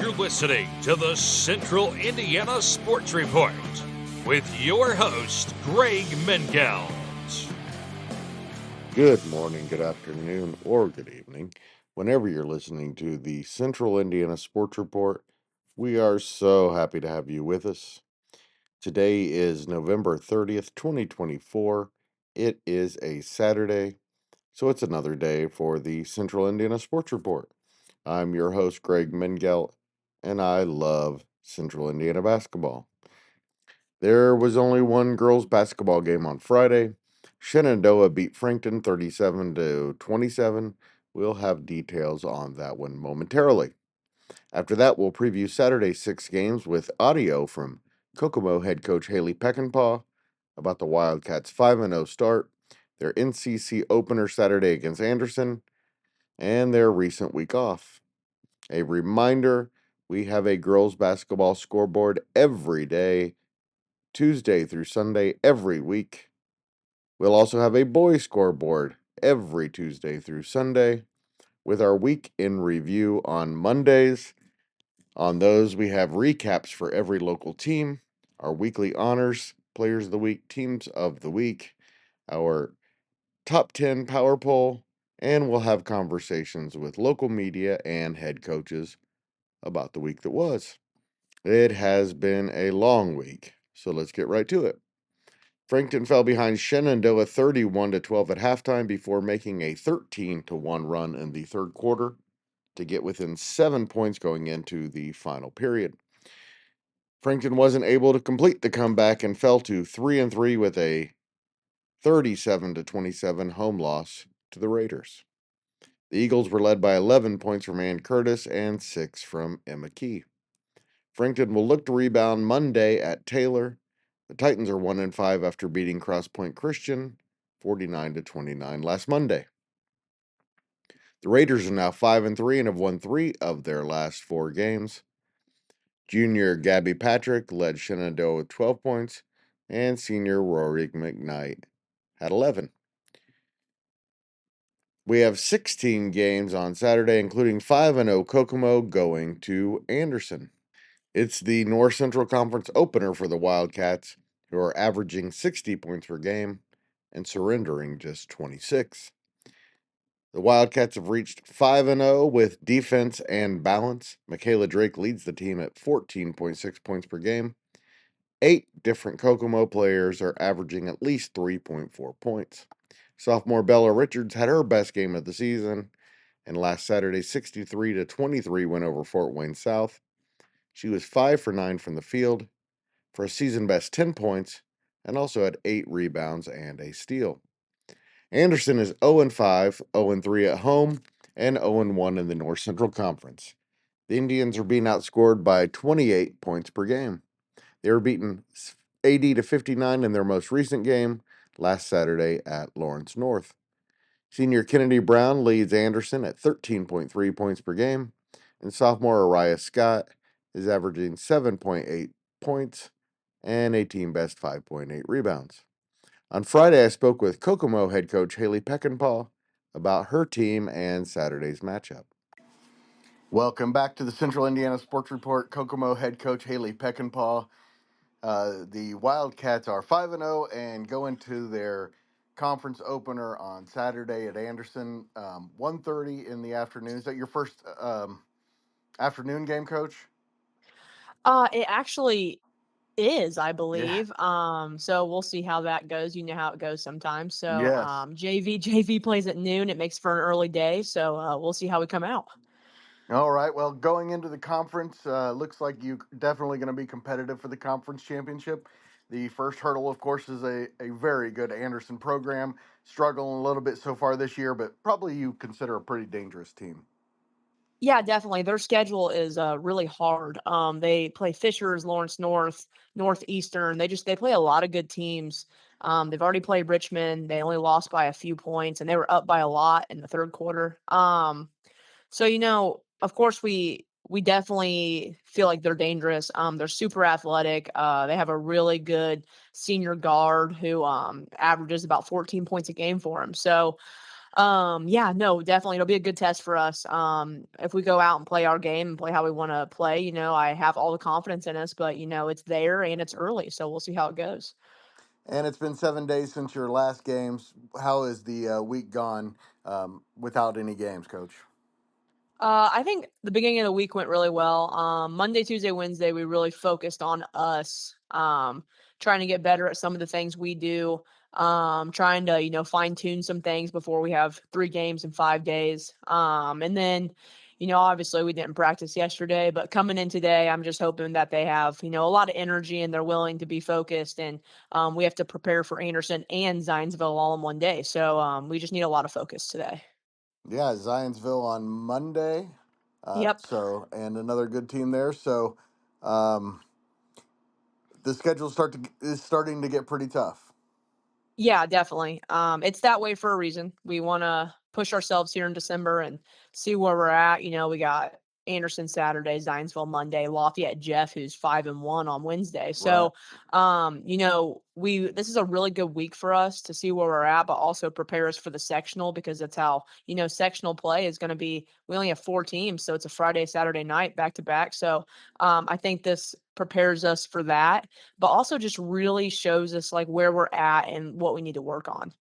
You're listening to the Central Indiana Sports Report with your host, Greg Mengelt. Good morning, good afternoon, or good evening. Whenever you're listening to the Central Indiana Sports Report, we are so happy to have you with us. Today is November 30th, 2024. It is a Saturday, so it's another day for the Central Indiana Sports Report. I'm your host, Greg Mengelt, and I love Central Indiana basketball. There was only one girls' basketball game on Friday. Shenandoah beat Frankton 37-27. We'll have details on that one momentarily. After that, we'll preview Saturday's 6 games with audio from Kokomo head coach Haley Peckinpaugh about the Wildkats' 5-0 start, their NCC opener Saturday against Anderson, and their recent week off. A reminder, we have a girls' basketball scoreboard every day, Tuesday through Sunday every week. We'll also have a boys scoreboard every Tuesday through Sunday with our week in review on Mondays. On those, we have recaps for every local team, our weekly honors, players of the week, teams of the week, our top 10 power poll, and we'll have conversations with local media and head coaches about the week that was. It has been a long week, so let's get right to it. Frankton fell behind Shenandoah 31-12 at halftime before making a 13-1 run in the third quarter to get within 7 points going into the final period. Frankton wasn't able to complete the comeback and fell to 3-3 with a 37-27 home loss to the Raiders. The Eagles were led by 11 points from Ann Curtis and 6 from Emma Key. Frankton will look to rebound Monday at Taylor. The Titans are 1-5 after beating Cross Point Christian 49-29 last Monday. The Raiders are now 5-3 and have won 3 of their last 4 games. Junior Gabby Patrick led Shenandoah with 12 points, and senior Rory McKnight had 11. We have 16 games on Saturday, including 5-0 Kokomo going to Anderson. It's the North Central Conference opener for the Wildkats, who are averaging 60 points per game and surrendering just 26. The Wildcats have reached 5-0 with defense and balance. Michaela Drake leads the team at 14.6 points per game. 8 different Kokomo players are averaging at least 3.4 points. Sophomore Bella Richards had her best game of the season in last Saturday's 63-23 win over Fort Wayne South. She was 5 for 9 from the field for a season best 10 points and also had 8 rebounds and a steal. Anderson is 0-5, 0-3 at home, and 0-1 in the North Central Conference. The Indians are being outscored by 28 points per game. They were beaten 80-59 in their most recent game last Saturday at Lawrence North. Senior Kennedy Brown leads Anderson at 13.3 points per game, and sophomore Araya Scott is averaging 7.8 points and a team best 5.8 rebounds. On Friday, I spoke with Kokomo head coach Haley Peckinpaugh about her team and Saturday's matchup. Welcome back to the Central Indiana Sports Report. Kokomo head coach Haley Peckinpaugh. The Wildcats are 5-0 and go into their conference opener on Saturday at Anderson, 1:30 in the afternoon. Is that your first afternoon game, Coach? It actually is, I believe. So we'll see how that goes. You know how it goes sometimes. So Yes. JV plays at noon. It makes for an early day. So we'll see how we come out. All right. Well, going into the conference, looks like you're definitely going to be competitive for the conference championship. The first hurdle, of course, is a very good Anderson program. Struggling a little bit so far this year, but probably you consider a pretty dangerous team. Yeah, definitely. Their schedule is really hard. They play Fishers, Lawrence North, Northeastern. They play a lot of good teams. They've already played Richmond. They only lost by a few points, and they were up by a lot in the third quarter. So of course, we definitely feel like they're dangerous. They're super athletic. They have a really good senior guard who averages about 14 points a game for them. So Yeah, no, definitely. It'll be a good test for us. If we go out and play our game and play how we want to play, I have all the confidence in us, but it's there and it's early, so we'll see how it goes. And it's been 7 days since your last games. How is the week gone without any games, Coach? I think the beginning of the week went really well. Monday, Tuesday, Wednesday, we really focused on us, trying to get better at some of the things we do, trying to, fine tune some things before we have 3 games in 5 days. And then, obviously we didn't practice yesterday, but coming in today, I'm just hoping that they have, a lot of energy and they're willing to be focused. And we have to prepare for Anderson and Zionsville all in one day. So we just need a lot of focus today. Yeah, Zionsville on Monday. Yep. And another good team there. So um, the schedule is starting to get pretty tough. Yeah, definitely. It's that way for a reason. We want to push ourselves here in December and see where we're at. We got Anderson Saturday, Zionsville Monday, Lafayette Jeff, who's 5-1 on Wednesday. Right. So, this is a really good week for us to see where we're at, but also prepare us for the sectional because that's how sectional play is going to be. We only have 4 teams, so it's a Friday, Saturday night back to back. So, I think this prepares us for that, but also just really shows us like where we're at and what we need to work on.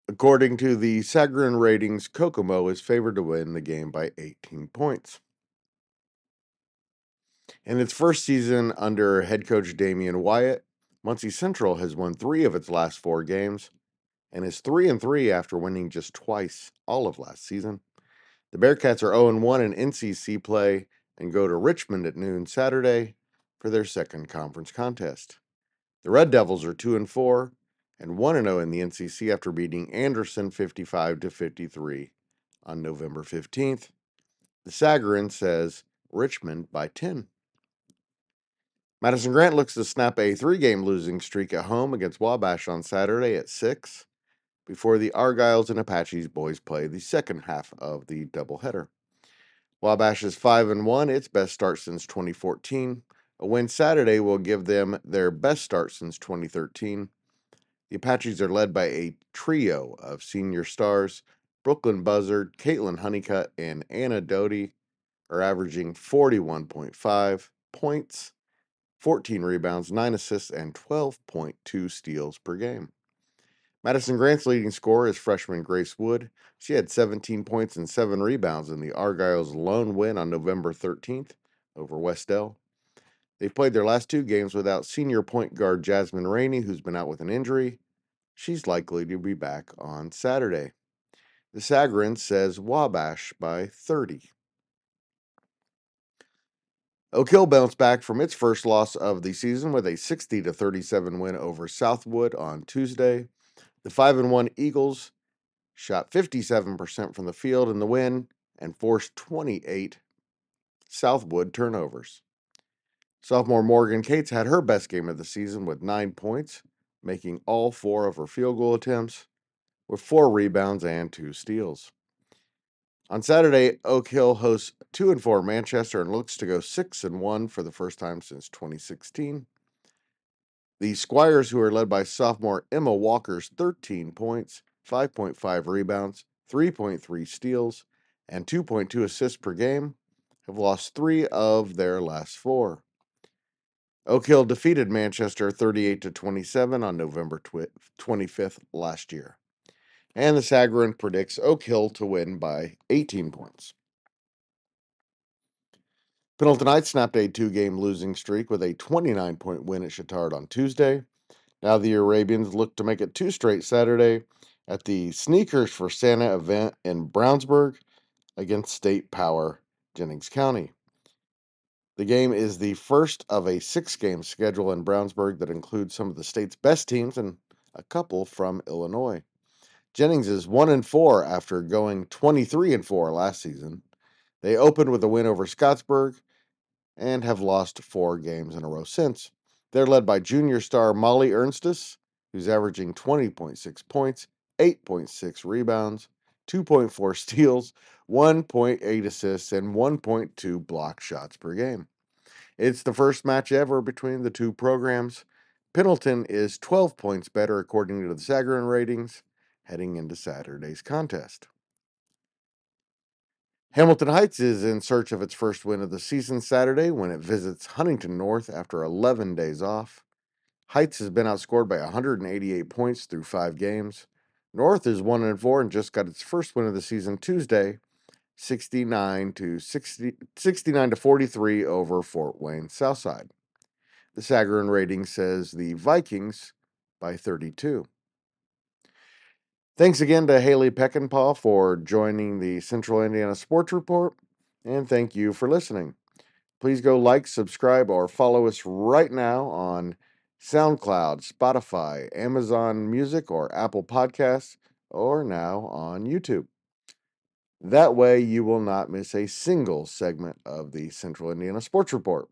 According to the Sagarin ratings, Kokomo is favored to win the game by 18 points. In its first season under head coach Damian Wyatt, Muncie Central has won 3 of its last 4 games and is 3-3 after winning just twice all of last season. The Bearcats are 0-1 in NCC play and go to Richmond at noon Saturday for their second conference contest. The Red Devils are 2-4 and 1-0 in the NCC after beating Anderson 55-53 on November 15th. The Sagarin says Richmond by 10. Madison Grant looks to snap a 3-game losing streak at home against Wabash on Saturday at 6 before the Argyles and Apaches boys play the second half of the doubleheader. Wabash is 5-1, its best start since 2014. A win Saturday will give them their best start since 2013. The Apaches are led by a trio of senior stars. Brooklyn Buzzard, Caitlin Honeycutt, and Anna Doty are averaging 41.5 points, 14 rebounds, 9 assists, and 12.2 steals per game. Madison Grant's leading scorer is freshman Grace Wood. She had 17 points and 7 rebounds in the Argyles' lone win on November 13th over Westell. They've played their last 2 games without senior point guard Jasmine Rainey, who's been out with an injury. She's likely to be back on Saturday. The Sagarin says Wabash by 30. Oak Hill bounced back from its first loss of the season with a 60-37 win over Southwood on Tuesday. The 5-1 Eagles shot 57% from the field in the win and forced 28 Southwood turnovers. Sophomore Morgan Cates had her best game of the season with 9 points, making all 4 of her field goal attempts, with 4 rebounds and 2 steals. On Saturday, Oak Hill hosts 2-4 Manchester and looks to go 6-1 for the first time since 2016. The Squires, who are led by sophomore Emma Walker's 13 points, 5.5 rebounds, 3.3 steals, and 2.2 assists per game, have lost 3 of their last 4. Oak Hill defeated Manchester 38-27 on November 25th last year. And the Sagarin predicts Oak Hill to win by 18 points. Pendleton Knights snapped a 2-game losing streak with a 29-point win at Chittard on Tuesday. Now the Arabians look to make it 2 straight Saturday at the Sneakers for Santa event in Brownsburg against state power Jennings County. The game is the first of a 6-game schedule in Brownsburg that includes some of the state's best teams and a couple from Illinois. Jennings is 1-4 after going 23-4 last season. They opened with a win over Scottsburg and have lost 4 games in a row since. They're led by junior star Molly Ernstis, who's averaging 20.6 points, 8.6 rebounds, 2.4 steals, 1.8 assists, and 1.2 block shots per game. It's the first match ever between the 2 programs. Pendleton is 12 points better according to the Sagarin ratings, heading into Saturday's contest. Hamilton Heights is in search of its first win of the season Saturday when it visits Huntington North after 11 days off. Heights has been outscored by 188 points through 5 games. North is 1-4 and just got its first win of the season Tuesday, 69 to 43 over Fort Wayne Southside. The Sagarin rating says the Vikings by 32. Thanks again to Haley Peckinpaugh for joining the Central Indiana Sports Report, and thank you for listening. Please go like, subscribe, or follow us right now on SoundCloud, Spotify, Amazon Music, or Apple Podcasts, or now on YouTube. That way, you will not miss a single segment of the Central Indiana Sports Report.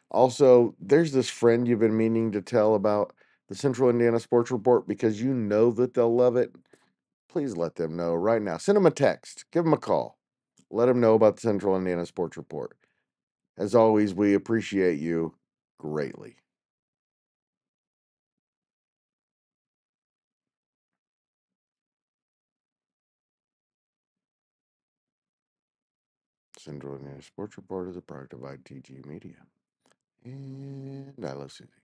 Also, there's this friend you've been meaning to tell about the Central Indiana Sports Report because you know that they'll love it. Please let them know right now. Send them a text, give them a call, let them know about the Central Indiana Sports Report. As always, we appreciate you greatly. Central Indiana Sports Report is a product of ITG Media. And I love Susie.